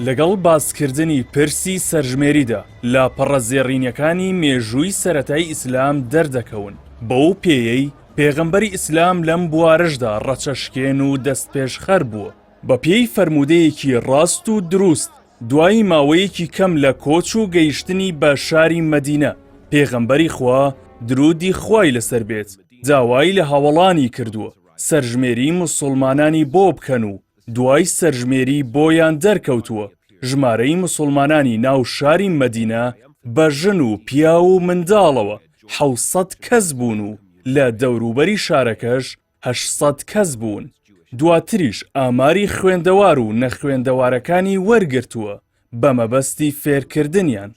لەگەڵ باسکردنی پرسی سەرژمێریدا لاپەڕە زێڕینیەکانی مێژووی سەرەتای ئیسلام دەردەکەون. بەو پێیەی پێغەمبەری ئیسلام لەم بوارەشدا ڕەچەشکێن و دەستپێشخەر بووە. بە پێی فەرموودەیەکی ڕاست و دروست دوای ماوەیەکی کەم لە کۆچ و گەیشتنی بە شاری مەدینە پێغەمبەری خوا درودی خوای لەسەر بێت داوای لە هەوڵانی کردووە سەرژمێری موسڵمانانی بۆ بکەن و دوای سەرژمێری بۆیان دەرکەوتووە. ژمارەی موسڵمانانی ناو شاری مەدینە بە ژن و پیا و منداڵەوە 700 کەس بوون و لە دەوروبەری شارەکەش 800 کەس بوون. دواتریش ئاماری خوێندەوار و نەخوێندەوارەکانی وەرگرتووە بە مەبەستی فێرکردنیان.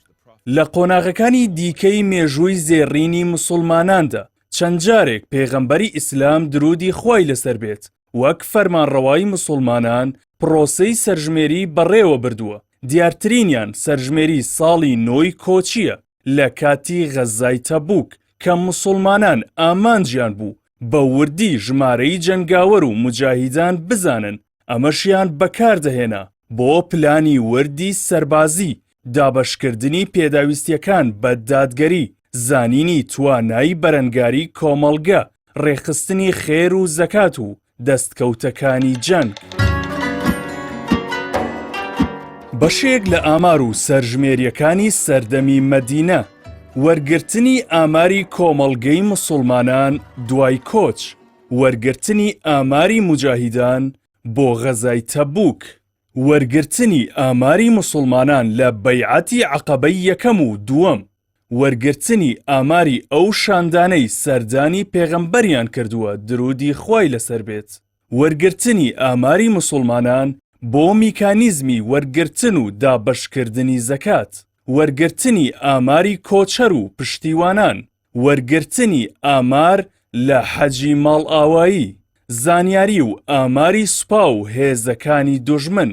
لە قۆناغەکانی دیکەی مێژووی زێڕینی موسڵماناندا چەند جارێک پێغەمبەری ئیسلام درودی خوای لەسەر بێت وەک فەرمانڕەوای موسڵمانان پرۆسەی سەرژمێری بەڕێوە بردووە. دیارترینیان سەرژمێری ساڵی نۆی کۆچیە لە کاتی غەزای تەبوک کە موسڵمانان ئامانجیان بوو بە وردی ژمارەی جەنگاوەر و مجاهیدان بزانن ئەمەشیان بەکاردەهێنا بۆ پلانی وردی سەربازی، دابەشکردنی پێداویستیەکان بە دادگەری، زانینی توانایی بەرەنگاری کۆمەڵگە، ڕێخستنی خێر و زەکات و دەستکەوتەکانی جەنگ. بەشێک لە ئامار و سەرژمێریەکانی سەردەمی مەدینە وەرگرتنی ئاماری کۆمەڵگەی موسڵمانان دوای کۆچ، وەرگرتنی ئاماری مجاهیدان بۆ غەزای تەبوک، وەرگرتنی ئاماری موسڵمانان لە بەیعەتی عەقەبەی یەکەم و دووەم، وەرگرتنی ئاماری ئەو شاندانەی سەردانی پێغەمبەریان کردووە درودی خوای لەسەر بێت، وەرگرتنی ئاماری موسڵمانان بۆ میکانیزمی وەرگرتن و دابەشکردنی زەکات، وەرگرتنی ئاماری کۆچەر و پشتیوانان، وەرگرتنی ئامار لە حەجی ماڵئاوایی، زانیاری و ئاماری سوپا و هێزەکانی دوژمن.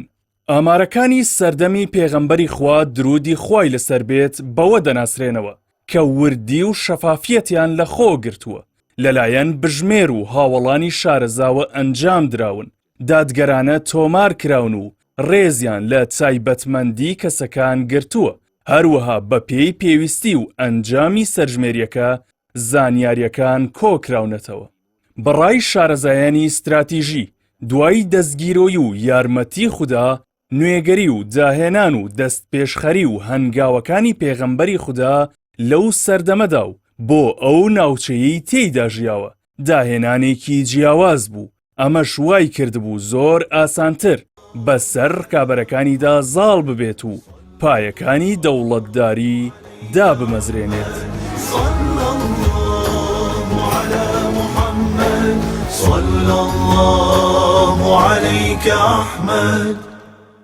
ئامارەکانی سەردەمی پێغەمبەری خوا درودی خوای لەسەر بێت بەوە دەناسرێنەوە کە وردی و شەفافیەتیان لە خۆ گرتووە لەلایەن بژمێر و هاوڵانی شارەزاوە ئەنجام دراون، دادگەرانە تۆمار کراون و ڕێزیان لە تایبەتمەندی کەسەکان گرتووە. هەروەها بە پێی پێویستی و ئەنجامی سەرژمێریەکە زانیاریەکان کۆکراونەتەوە. بەڕای شارەزایانی استراتیژی دوای دەستگیرۆی و یارمەتی خودا، نوێگەری و داهێنان و دەستپێشخەری و هەنگاوەکانی پێغەمبەری خودا لەو سەردەمەدا و بۆ ئەو ناوچەیەی تێیدا ژیاوە داهێنانێکی جیاواز بوو. ئەمەش وای کردبوو زۆر ئاسانتر بەسەر ڕکابەرەکانیدا زاڵ ببێت و پایەکانی دەوڵەتداری دابمەزرێنێت. صلى الله عليك أحمد